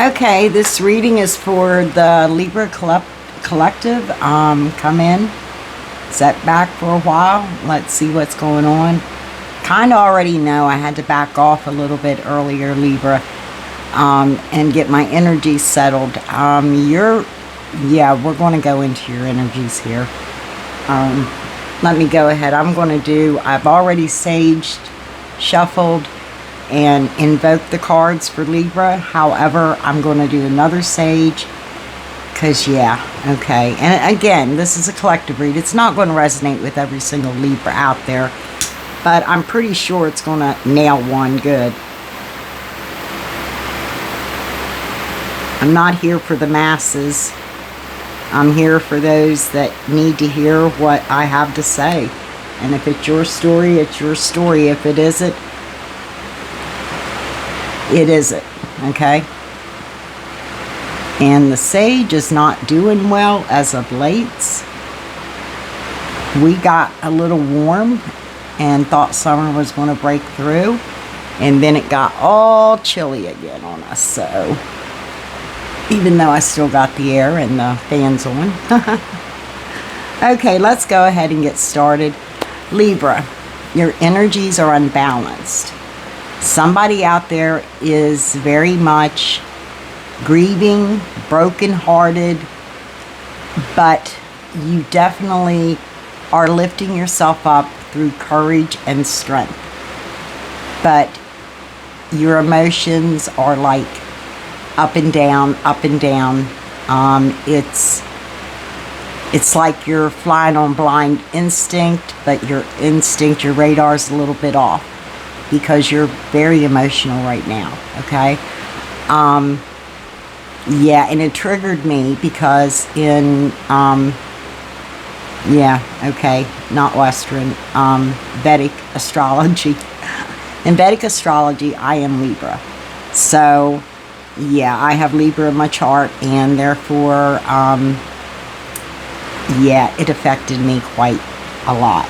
Okay, this reading is for the Libra Collective. Come in, set back for a while. Let's see what's going on. Kind of already know I had to back off a little bit earlier, Libra, and get my energy settled. We're going to go into your energies here. Let me go ahead. I've already saged, shuffled, and invoke the cards for Libra. However, I'm going to do another sage because okay. And again, this is a collective read. It's not going to resonate with every single Libra out there, but I'm pretty sure it's going to nail one good. I'm not here for the masses. I'm here for those that need to hear what I have to say. And if it's your story, it's your story. If it isn't, it isn't, okay? And the sage is not doing well as of late. We got a little warm and thought summer was going to break through, and then it got all chilly again on us. So even though I still got the air and the fans on. Okay, let's go ahead and get started. Libra, your energies are unbalanced. Somebody out there is very much grieving, brokenhearted, but you definitely are lifting yourself up through courage and strength. But your emotions are like up and down, up and down. It's like you're flying on blind instinct, but your radar's a little bit off, because you're very emotional right now, okay? And it triggered me because in, not Western, Vedic astrology. In Vedic astrology, I am Libra. So, I have Libra in my chart, and therefore, it affected me quite a lot.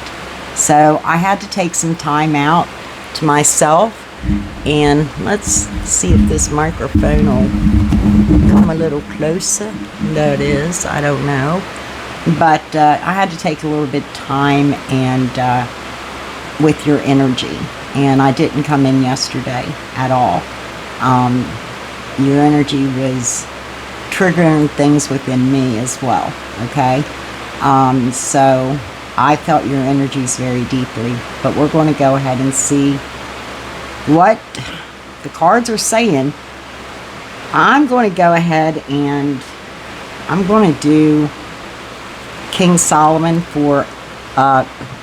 So I had to take some time out to myself, and let's see if this microphone will come a little closer. There it is. I don't know, but I had to take a little bit of time and with your energy, and I didn't come in yesterday at all. Your energy was triggering things within me as well, okay? So I felt your energies very deeply, but we're going to go ahead and see what the cards are saying. I'm going to go ahead and I'm going to do King Solomon for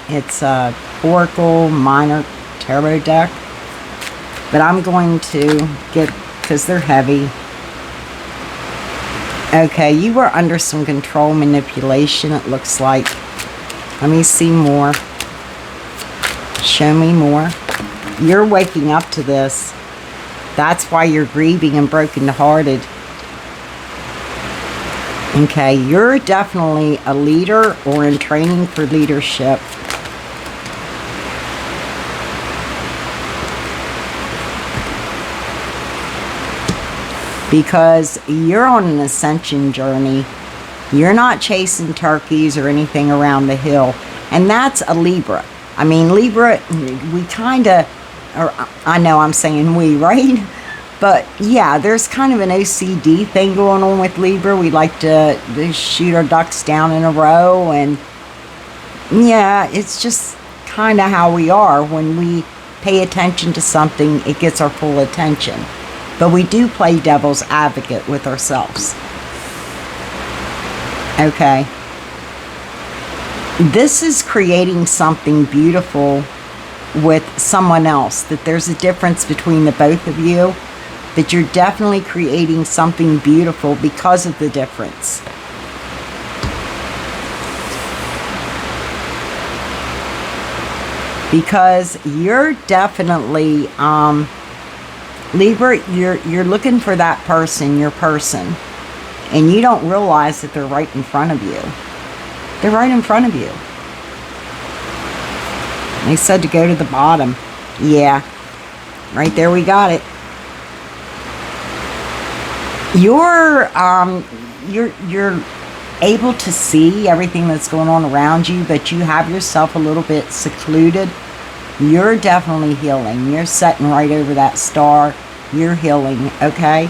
it's a Oracle Minor Tarot deck, but I'm going to get, because they're heavy. Okay, you were under some control manipulation, it looks like. Let me see more. Show me more. You're waking up to this. That's why you're grieving and brokenhearted. Okay, you're definitely a leader or in training for leadership. Because you're on an ascension journey. You're not chasing turkeys or anything around the hill. And that's a Libra. I mean, Libra, we kind of, or I know I'm saying we, right? But yeah, there's kind of an OCD thing going on with Libra. We like to shoot our ducks down in a row. And yeah, it's just kind of how we are. When we pay attention to something, it gets our full attention. But we do play devil's advocate with ourselves. Okay. This is creating something beautiful with someone else. That there's a difference between the both of you. That you're definitely creating something beautiful because of the difference. Because you're definitely... Libra, you're looking for that person, your person, and you don't realize that they're right in front of you. They're right in front of you. They said to go to the bottom. Yeah, right there we got it. You're able to see everything that's going on around you, but you have yourself a little bit secluded. You're definitely healing. You're sitting right over that star. You're healing, okay?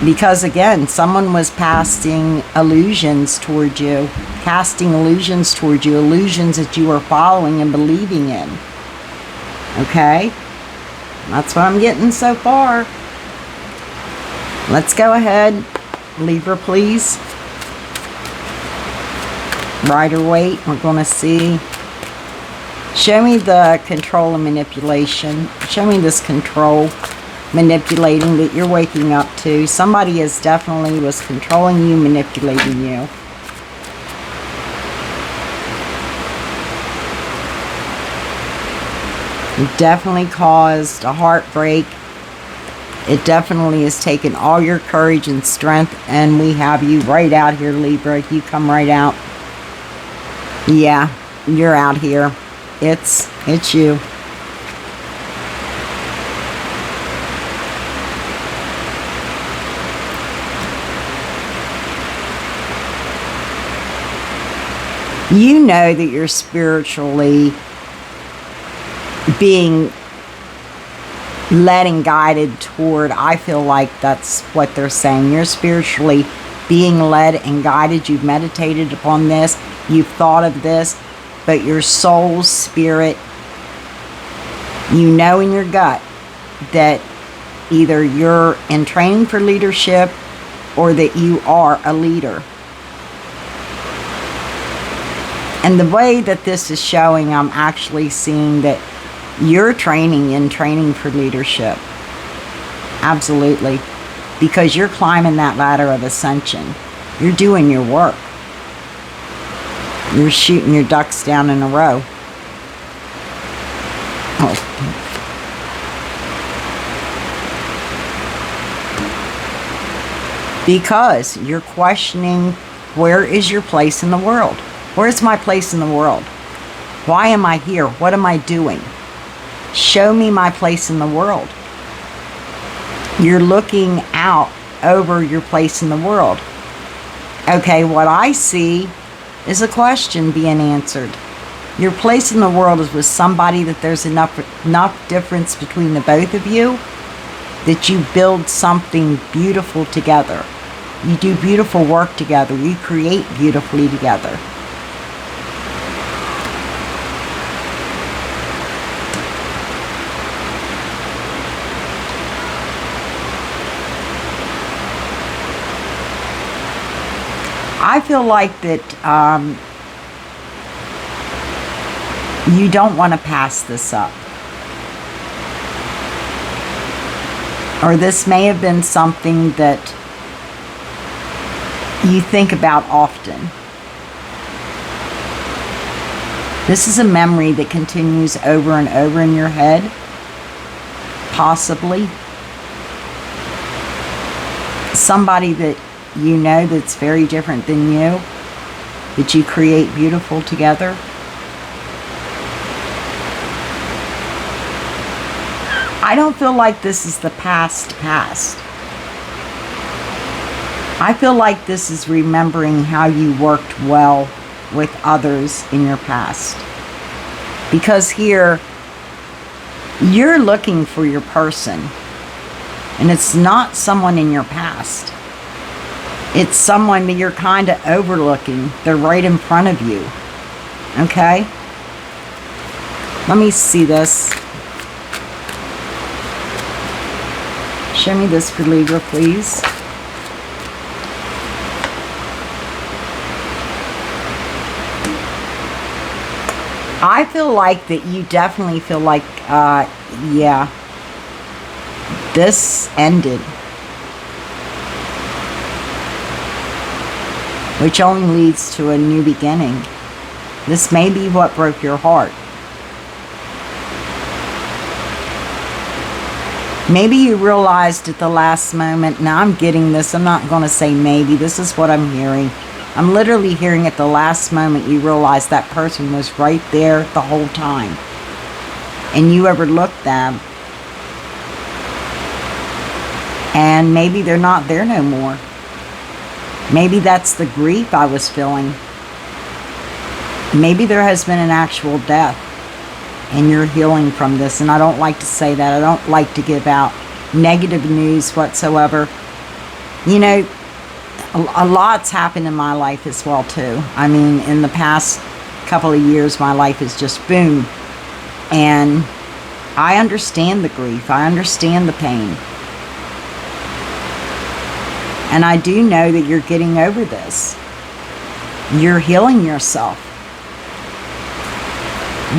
Because again, someone was casting illusions toward you, illusions that you were following and believing in. Okay? That's what I'm getting so far. Let's go ahead. Libra, please. Rider-Waite, we're going to see. Show me the control and manipulation. Show me this control, manipulating that you're waking up to. Somebody is definitely was controlling you, manipulating you. It definitely caused a heartbreak. It definitely has taken all your courage and strength, and we have you right out here, Libra. You come right out. Yeah, you're out here. It's you. You know that you're spiritually being led and guided toward, I feel like that's what they're saying. You're spiritually being led and guided. You've meditated upon this. You've thought of this. But your soul, spirit, you know in your gut that either you're in training for leadership or that you are a leader. And the way that this is showing, I'm actually seeing that you're training for leadership. Absolutely. Because you're climbing that ladder of ascension. You're doing your work. You're shooting your ducks down in a row. Oh. Because you're questioning, where is your place in the world? Where's my place in the world? Why am I here? What am I doing? Show me my place in the world. You're looking out over your place in the world. Okay, what I see is a question being answered. Your place in the world is with somebody that there's enough difference between the both of you that you build something beautiful together. You do beautiful work together. You create beautifully together. I feel like that you don't want to pass this up. Or this may have been something that you think about often. This is a memory that continues over and over in your head, possibly. Somebody that you know that's very different than you, that you create beautiful together. I don't feel like this is the past. I feel like this is remembering how you worked well with others in your past. Because here, you're looking for your person. And it's not someone in your past. It's someone that you're kind of overlooking. They're right in front of you. Okay? Let me see this. Show me this for Libra, please. I feel like that you definitely feel like, yeah, this ended. Which only leads to a new beginning. This may be what broke your heart. Maybe you realized at the last moment, now I'm getting this, I'm not going to say maybe, this is what I'm hearing. I'm literally hearing at the last moment you realized that person was right there the whole time. And you overlooked them. And maybe they're not there no more. Maybe that's the grief I was feeling. Maybe there has been an actual death and you're healing from this. And I don't like to say that. I don't like to give out negative news whatsoever. You know, a lot's happened in my life as well too. I mean, in the past couple of years, my life is just boom. And I understand the grief. I understand the pain. And I do know that you're getting over this. You're healing yourself.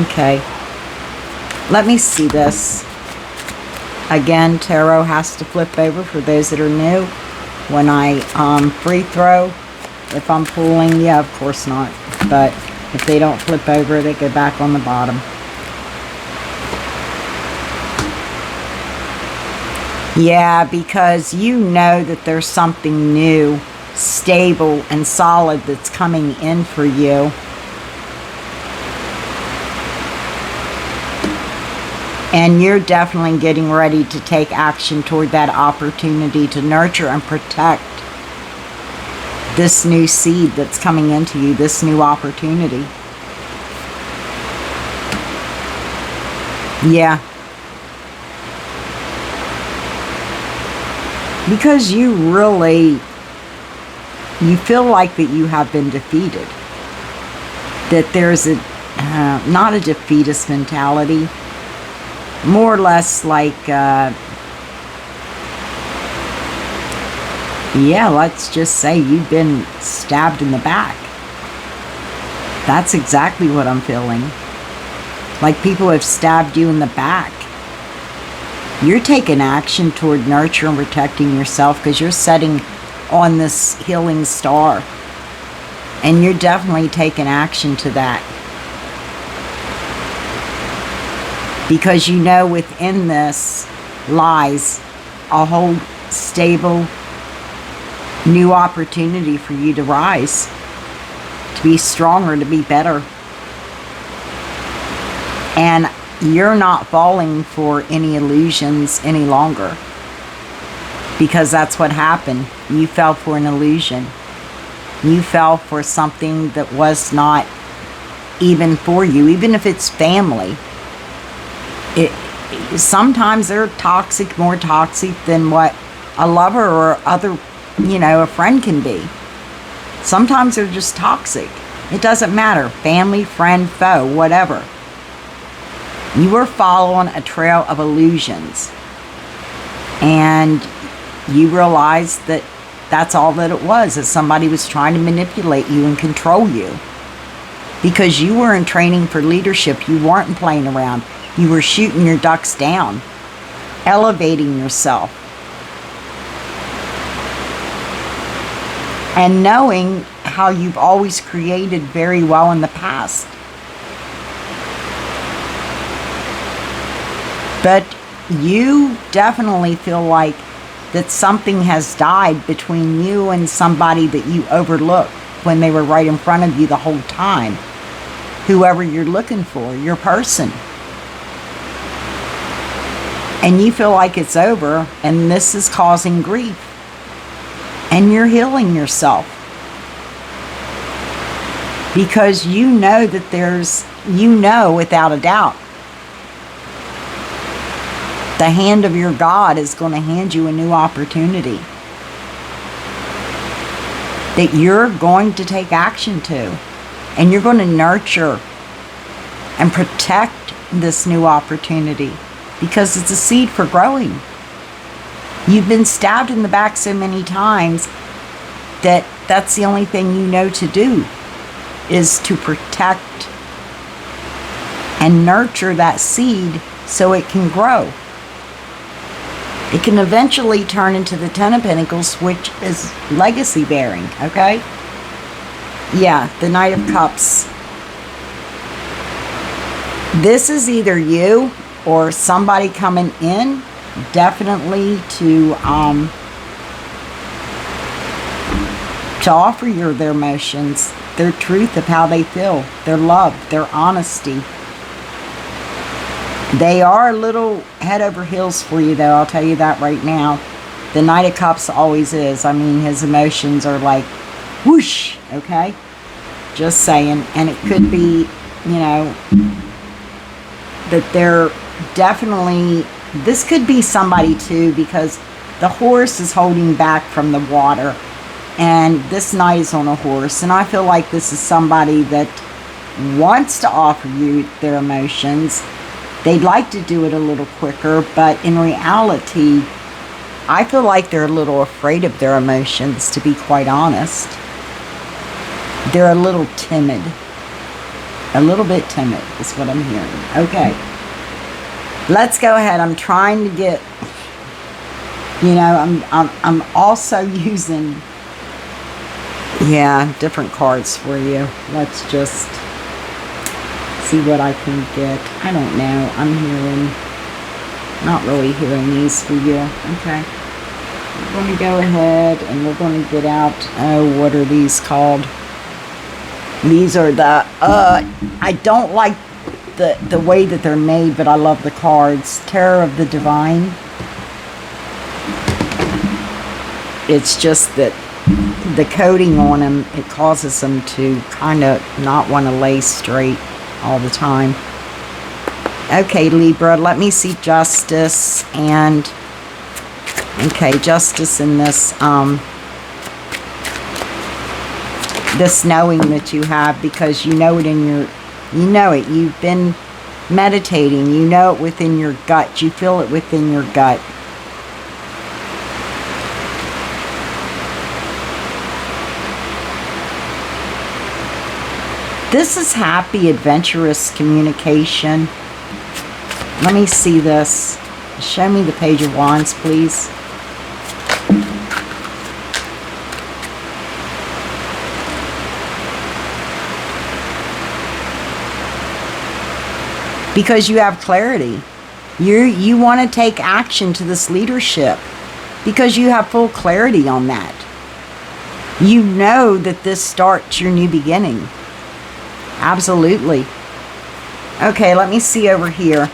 Okay. Let me see this. Again, tarot has to flip over for those that are new. When I free throw, if I'm pulling, yeah, of course not. But if they don't flip over, they go back on the bottom. Yeah, because you know that there's something new, stable, and solid that's coming in for you. And you're definitely getting ready to take action toward that opportunity to nurture and protect this new seed that's coming into you, this new opportunity. Yeah. Because you feel like that you have been defeated. That there's not a defeatist mentality. More or less like, yeah, let's just say you've been stabbed in the back. That's exactly what I'm feeling. Like people have stabbed you in the back. You're taking action toward nurture and protecting yourself because you're setting on this healing star. And you're definitely taking action to that. Because you know within this lies a whole stable new opportunity for you to rise, to be stronger, to be better. And you're not falling for any illusions any longer. Because that's what happened. You fell for an illusion. You fell for something that was not even for you, even if it's family. Sometimes they're toxic, more toxic than what a lover or other, a friend can be. Sometimes they're just toxic. It doesn't matter. Family, friend, foe, whatever. You were following a trail of illusions. And you realized that that's all that it was, that somebody was trying to manipulate you and control you. Because you were in training for leadership. You weren't playing around. You were shooting your ducks down, elevating yourself. And knowing how you've always created very well in the past. But you definitely feel like that something has died between you and somebody that you overlooked when they were right in front of you the whole time. Whoever you're looking for, your person. And you feel like it's over, and this is causing grief. And you're healing yourself. Because you know that without a doubt, the hand of your God is going to hand you a new opportunity. That you're going to take action to. And you're going to nurture and protect this new opportunity. Because it's a seed for growing. You've been stabbed in the back so many times that that's the only thing you know to do, is to protect and nurture that seed so it can grow. It can eventually turn into the Ten of Pentacles, which is legacy bearing, okay? Yeah, the Knight of Cups. This is either you or somebody coming in, definitely to offer you their emotions, their truth of how they feel, their love, their honesty. They are a little head over heels for you, though, I'll tell you that right now. The Knight of Cups always is. I mean, his emotions are like whoosh, okay? Just saying. And it could be, you know, that they're definitely, this could be somebody too, because the horse is holding back from the water, and this knight is on a horse, and I feel like this is somebody that wants to offer you their emotions. They'd like to do it a little quicker, but in reality, I feel like they're a little afraid of their emotions, to be quite honest. They're a little timid. A little bit timid is what I'm hearing. Okay. Let's go ahead. I'm trying to get, you know, I'm also using, yeah, different cards for you. Let's just see what I can get. I don't know. I'm hearing, not really hearing these for you. Okay. We're going to go ahead and we're going to get out, oh, what are these called? These are the, I don't like the way that they're made, but I love the cards. Terror of the Divine. It's just that the coating on them, it causes them to kind of not want to lay straight all the time. Okay, Libra, let me see justice and, okay, justice in this, this knowing that you have, because you know it in your, you know it, you've been meditating, you know it within your gut, you feel it within your gut. This is happy, adventurous communication. Let me see this. Show me the Page of Wands, please. Because you have clarity. You want to take action to this leadership because you have full clarity on that. You know that this starts your new beginning. Absolutely. Okay, let me see over here.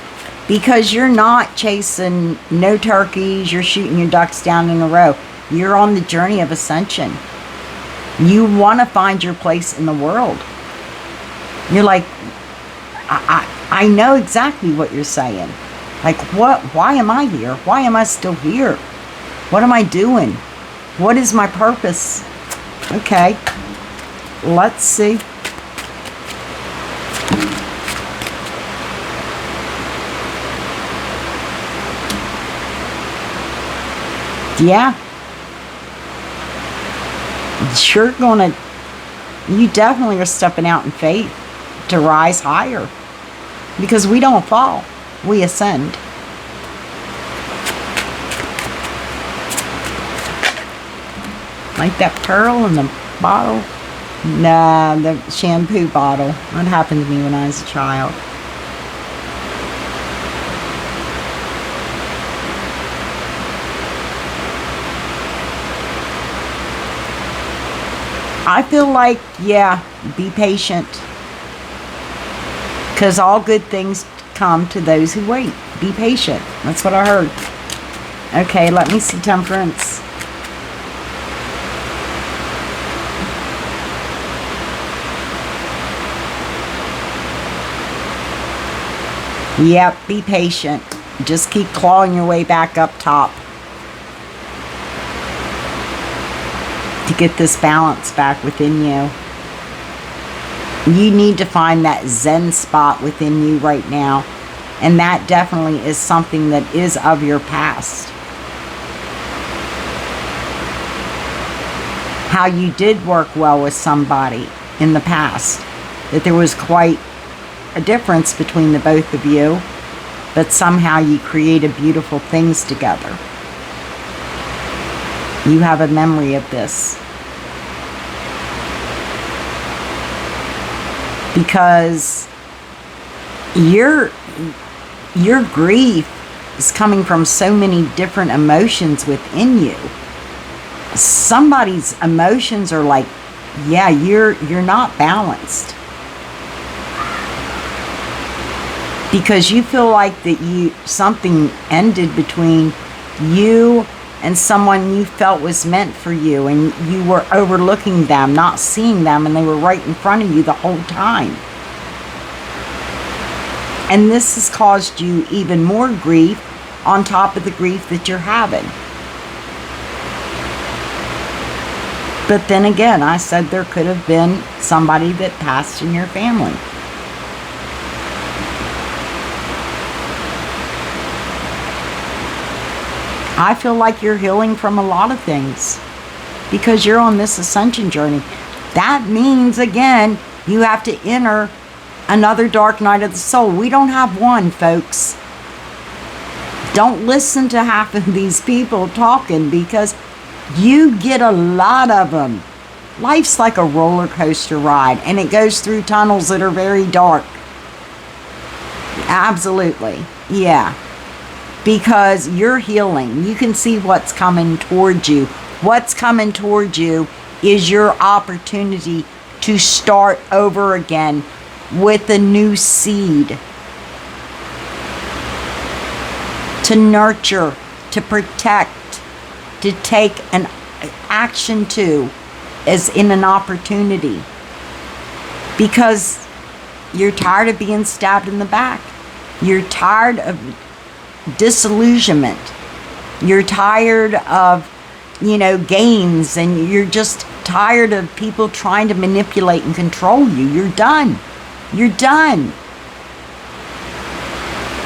Because you're not chasing no turkeys, you're shooting your ducks down in a row. You're on the journey of ascension. You want to find your place in the world. You're like, I know exactly what you're saying. Like, what? Why am I here? Why am I still here? What am I doing? What is my purpose? Okay. Let's see. Yeah. You're gonna, you definitely are stepping out in faith to rise higher. Because we don't fall, we ascend. Like that pearl in the bottle? Nah, the shampoo bottle. That happened to me when I was a child. I feel like, yeah, be patient. Because all good things come to those who wait. Be patient. That's what I heard. Okay, let me see Temperance. Yep, be patient. Just keep clawing your way back up top. To get this balance back within you. You need to find that Zen spot within you right now. And that definitely is something that is of your past. How you did work well with somebody in the past. That there was quite a difference between the both of you. But somehow you created beautiful things together. You have a memory of this. Because your grief is coming from so many different emotions within you. Somebody's emotions are like, yeah, you're not balanced. Because you feel like that something ended between you and someone you felt was meant for you, and you were overlooking them, not seeing them, and they were right in front of you the whole time. And this has caused you even more grief on top of the grief that you're having. But then again, I said there could have been somebody that passed in your family. I feel like you're healing from a lot of things because you're on this ascension journey. That means, again, you have to enter another dark night of the soul. We don't have one, folks. Don't listen to half of these people talking because you get a lot of them. Life's like a roller coaster ride, and it goes through tunnels that are very dark. Absolutely. Yeah. Because you're healing. You can see what's coming towards you. What's coming towards you is your opportunity to start over again with a new seed. To nurture, to protect, to take an action to as in an opportunity. Because you're tired of being stabbed in the back. You're tired of disillusionment. You're tired of, games, and you're just tired of people trying to manipulate and control you. You're done. You're done.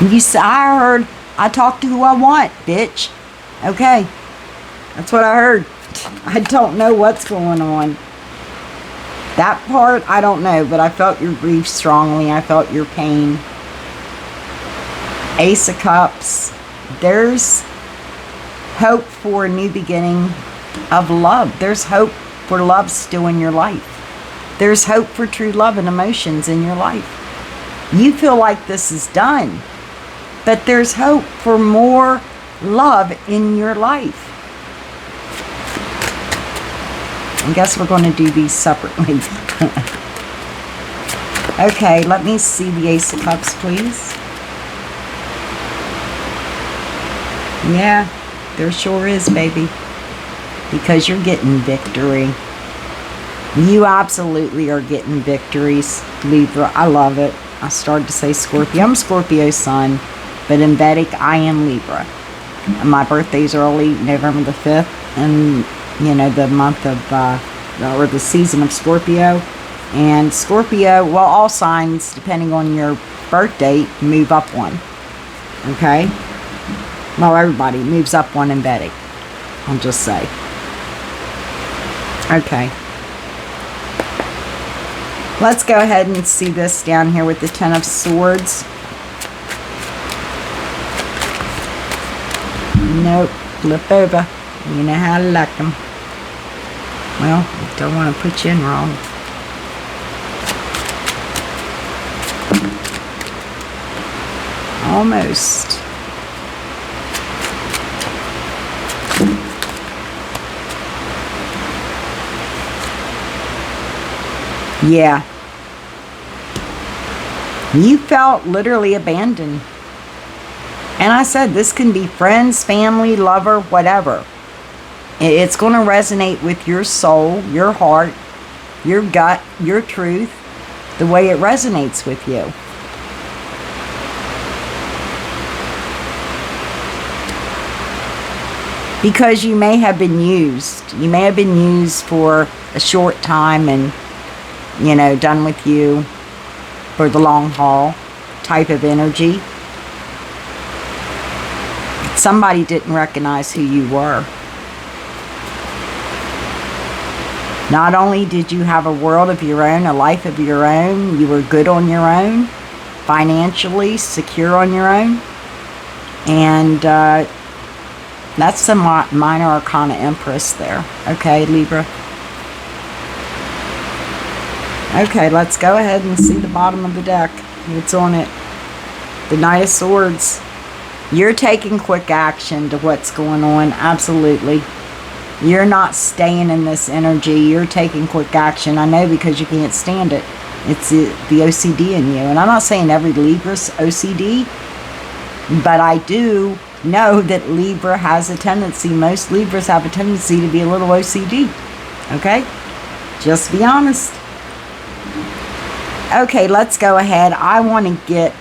You say, I talk to who I want, bitch. Okay. That's what I heard. I don't know what's going on. That part, I don't know, but I felt your grief strongly. I felt your pain. Ace of Cups. There's hope for a new beginning of love. There's hope for love still in your life. There's hope for true love and emotions in your life. You feel like this is done, but there's hope for more love in your life. I guess we're going to do these separately. Okay, let me see the Ace of Cups, please. Yeah, there sure is, baby. Because you're getting victory. You absolutely are getting victories, Libra. I love it. I started to say Scorpio. I'm Scorpio sun, but in Vedic, I am Libra. And my birthday's early, November the 5th, and, the month of, or the season of Scorpio. And Scorpio, well, all signs, depending on your birth date, move up one. Okay? Well, everybody moves up one in Vedic. I'll just say. Okay. Let's go ahead and see this down here with the Ten of Swords. Nope. Flip over. You know how to like them. Well, don't want to put you in wrong. Almost. Yeah. You felt literally abandoned. And I said this can be friends, family, lover, whatever. It's going to resonate with your soul, your heart, your gut, your truth, the way it resonates with you. Because you may have been used. You may have been used for a short time and, done with you for the long haul type of energy. Somebody didn't recognize who you were. Not only did you have a world of your own, a life of your own, you were good on your own, financially secure on your own, and that's the minor arcana empress there. Okay, Libra. Okay, let's go ahead and see the bottom of the deck. What's on it? The Knight of Swords. You're taking quick action to what's going on. Absolutely. You're not staying in this energy. You're taking quick action. I know, because you can't stand it. It's the OCD in you. And I'm not saying every Libra's OCD, but I do know that Libra has a tendency, most Libras have a tendency to be a little OCD. Okay? Just be honest. Okay, let's go ahead. I want to get,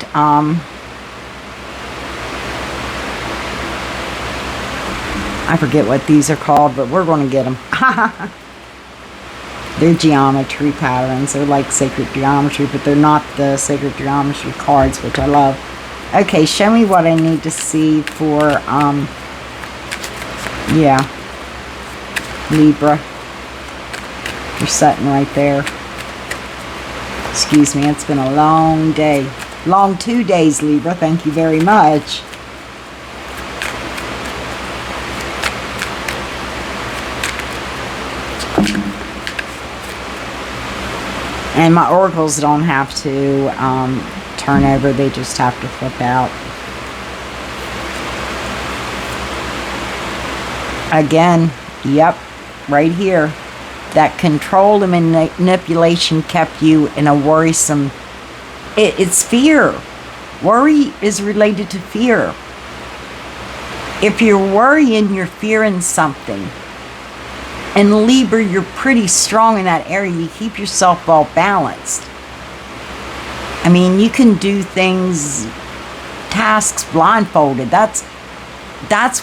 I forget what these are called, but we're going to get them. They're geometry patterns. They're like sacred geometry, but they're not the sacred geometry cards, which I love. Okay, show me what I need to see for, yeah, Libra. You're sitting right there. Excuse me, it's been a long day. Long 2 days, Libra. Thank you very much. And my oracles don't have to turn over. They just have to flip out. Again, yep, right here. That control and manipulation kept you in a worrisome... It's fear. Worry is related to fear. If you're worrying, you're fearing something. And Libra, you're pretty strong in that area. You keep yourself well balanced. I mean, you can do things, tasks blindfolded. That's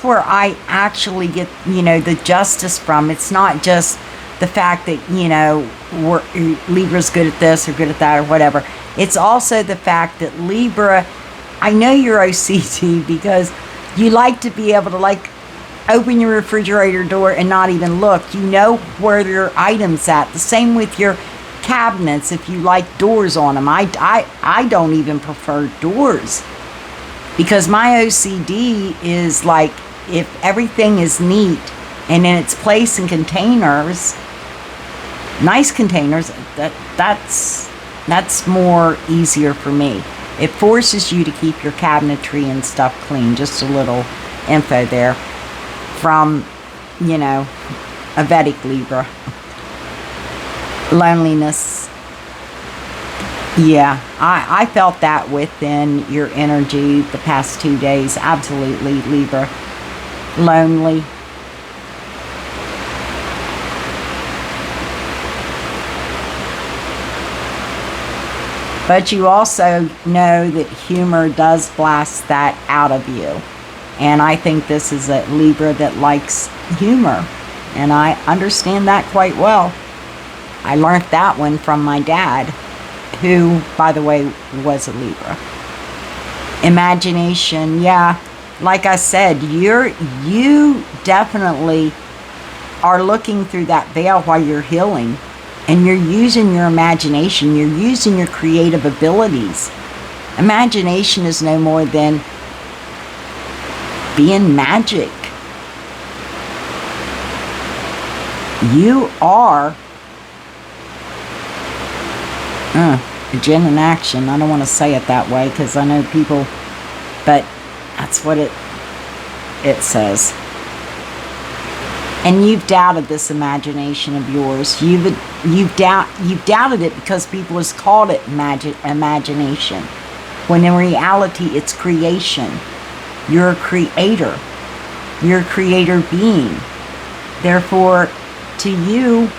where I actually get, you know, the justice from. It's not just the fact that, you know, Libra's good at this or good at that or whatever. It's also the fact that Libra, I know you're OCD because you like to be able to, like, open your refrigerator door and not even look. You know where your items at. The same with your cabinets, if you like doors on them. I don't even prefer doors because my OCD is like, if everything is neat and in its place in containers, nice containers, that's more easier for me. It forces you to keep your cabinetry and stuff clean. Just a little info there from, you know, a Vedic Libra. Loneliness. Yeah, I felt that within your energy the past 2 days. Absolutely, Libra. Lonely. But you also know that humor does blast that out of you. And I think this is a Libra that likes humor. And I understand that quite well. I learned that one from my dad, who, by the way, was a Libra. Imagination, yeah. Like I said, you definitely are looking through that veil while you're healing. And you're using your imagination. You're using your creative abilities. Imagination is no more than being magic. You are a Jinn in action. I don't want to say it that way because I know people, but that's what it says. And you've doubted this imagination of yours. You've doubted it because people has called it imagination, when in reality it's creation. You're a creator. You're a creator being. Therefore, to you,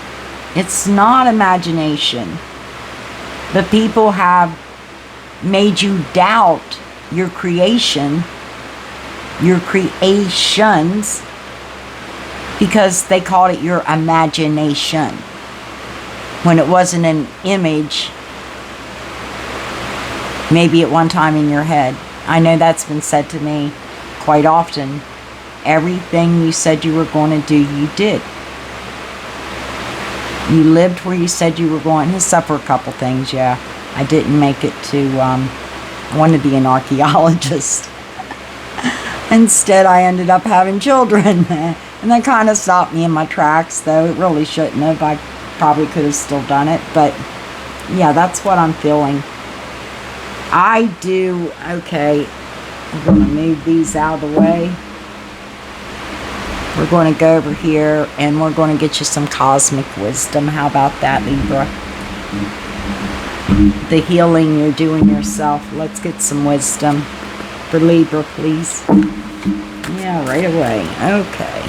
it's not imagination. But people have made you doubt your creation, your creations, because they called it your imagination, when it wasn't an image, maybe at one time in your head. I know that's been said to me quite often. Everything you said you were going to do, you did. You lived where you said you were going to suffer a couple things, yeah. I didn't make it to, want to be an archaeologist. Instead, I ended up having children. And that kind of stopped me in my tracks, though. It really shouldn't have. I probably could have still done it. But, yeah, that's what I'm feeling. I do... Okay. I'm going to move these out of the way. We're going to go over here, and we're going to get you some cosmic wisdom. How about that, Libra? The healing you're doing yourself. Let's get some wisdom for Libra, please. Yeah, right away. Okay.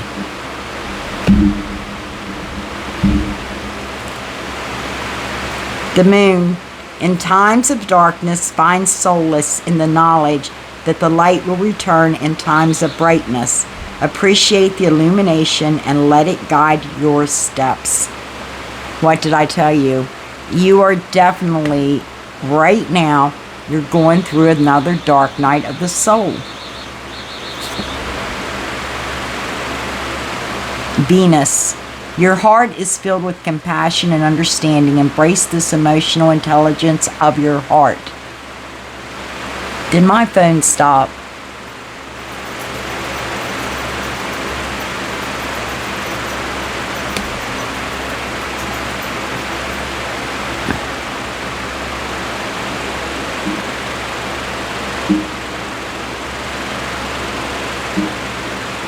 The moon, in times of darkness, finds solace in the knowledge that the light will return in times of brightness. Appreciate the illumination and let it guide your steps. What did I tell you? You are definitely, right now, you're going through another dark night of the soul. Venus, your heart is filled with compassion and understanding. Embrace this emotional intelligence of your heart. Did my phone stop?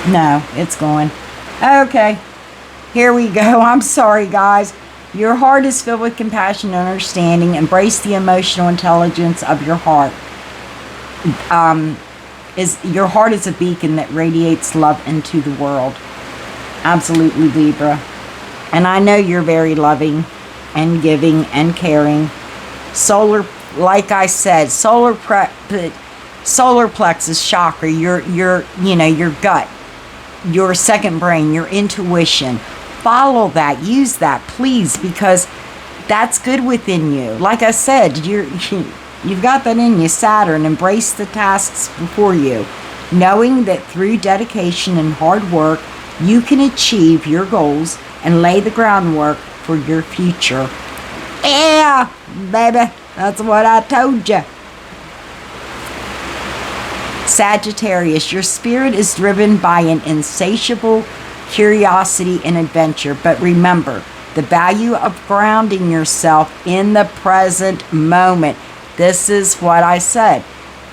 No, it's going. Okay, here we go. I'm sorry, guys. Your heart is filled with compassion and understanding. Embrace the emotional intelligence of your heart. Your heart is a beacon that radiates love into the world. Absolutely, Libra. And I know you're very loving and giving and caring. Solar, like I said, solar plexus chakra, your gut, your second brain, your intuition. Follow that, use that, please, because that's good within you. Like I said, you've got that in you. Saturn, embrace the tasks before you, knowing that through dedication and hard work, you can achieve your goals and lay the groundwork for your future. Yeah, baby, that's what I told you. Sagittarius, your spirit is driven by an insatiable curiosity and adventure, but remember the value of grounding yourself in the present moment. This is what I said.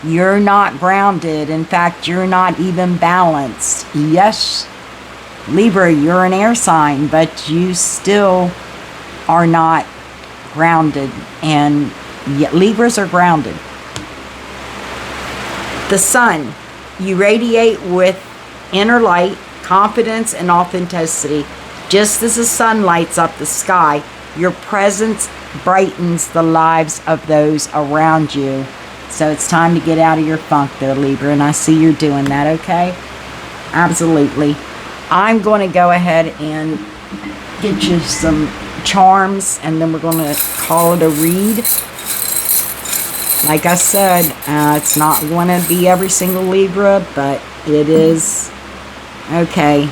You're not grounded. In fact, you're not even balanced. Yes, Libra, you're an air sign, but you still are not grounded. And yet Libras are grounded. The sun, you radiate with inner light, confidence, and authenticity. Just as the sun lights up the sky, your presence brightens the lives of those around you. So it's time to get out of your funk there, Libra, and I see you're doing that, okay? Absolutely. I'm going to go ahead and get you some charms, and then we're going to call it a read. Like I said, it's not going to be every single Libra, but it is. Okay.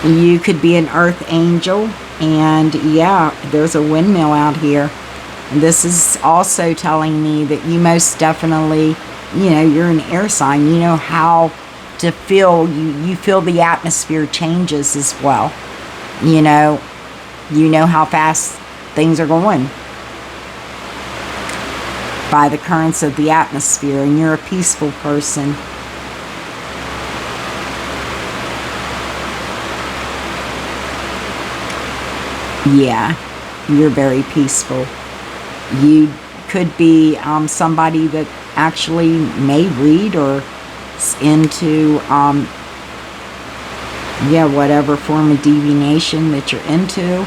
You could be an earth angel, and yeah, there's a windmill out here. And this is also telling me that you most definitely, you're an air sign. You know how to feel. You feel the atmosphere changes as well. You know how fast things are going by the currents of the atmosphere, and you're a peaceful person. Yeah, you're very peaceful. You could be somebody that actually may read or is into whatever form of divination that you're into,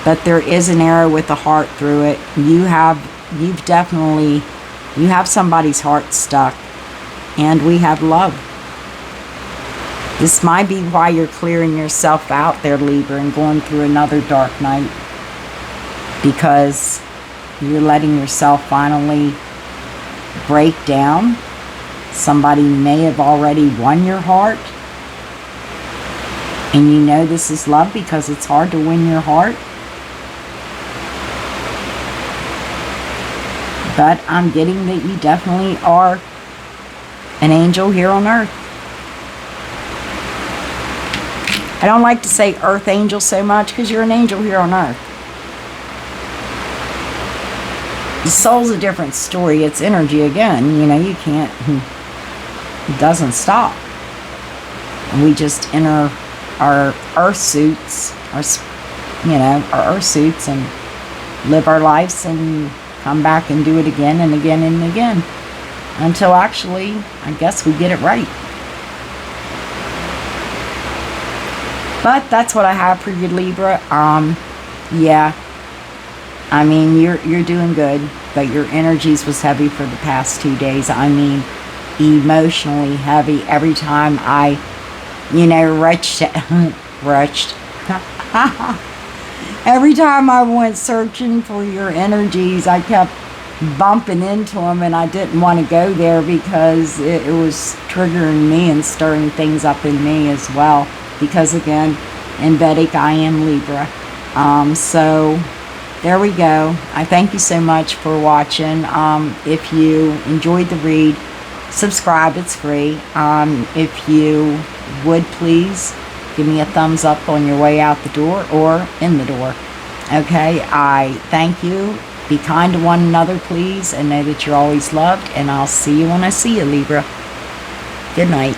but there is an arrow with a heart through it. You have somebody's heart stuck, and we have love. This might be why you're clearing yourself out there, Libra, and going through another dark night, because you're letting yourself finally break down. Somebody may have already won your heart, and you know this is love because it's hard to win your heart. But I'm getting that you definitely are an angel here on earth. I don't like to say earth angel so much because you're an angel here on earth. The soul's a different story. It's energy again. You can't, it doesn't stop. And we just enter our earth suits, our earth suits, and live our lives and come back and do it again and again and again until actually, I guess, we get it right. But that's what I have for you, Libra. Yeah, I mean, you're doing good, but your energies was heavy for the past 2 days. I mean, emotionally heavy. Every time I, rushed, rushed. Every time I went searching for your energies, I kept bumping into them, and I didn't want to go there because it was triggering me and stirring things up in me as well. Because again, in Vedic, I am Libra. So there we go. I thank you so much for watching. If you enjoyed the read, subscribe. It's free. If you would please give me a thumbs up on your way out the door or in the door. Okay, I thank you. Be kind to one another, please, and know that you're always loved. And I'll see you when I see you, Libra. Good night.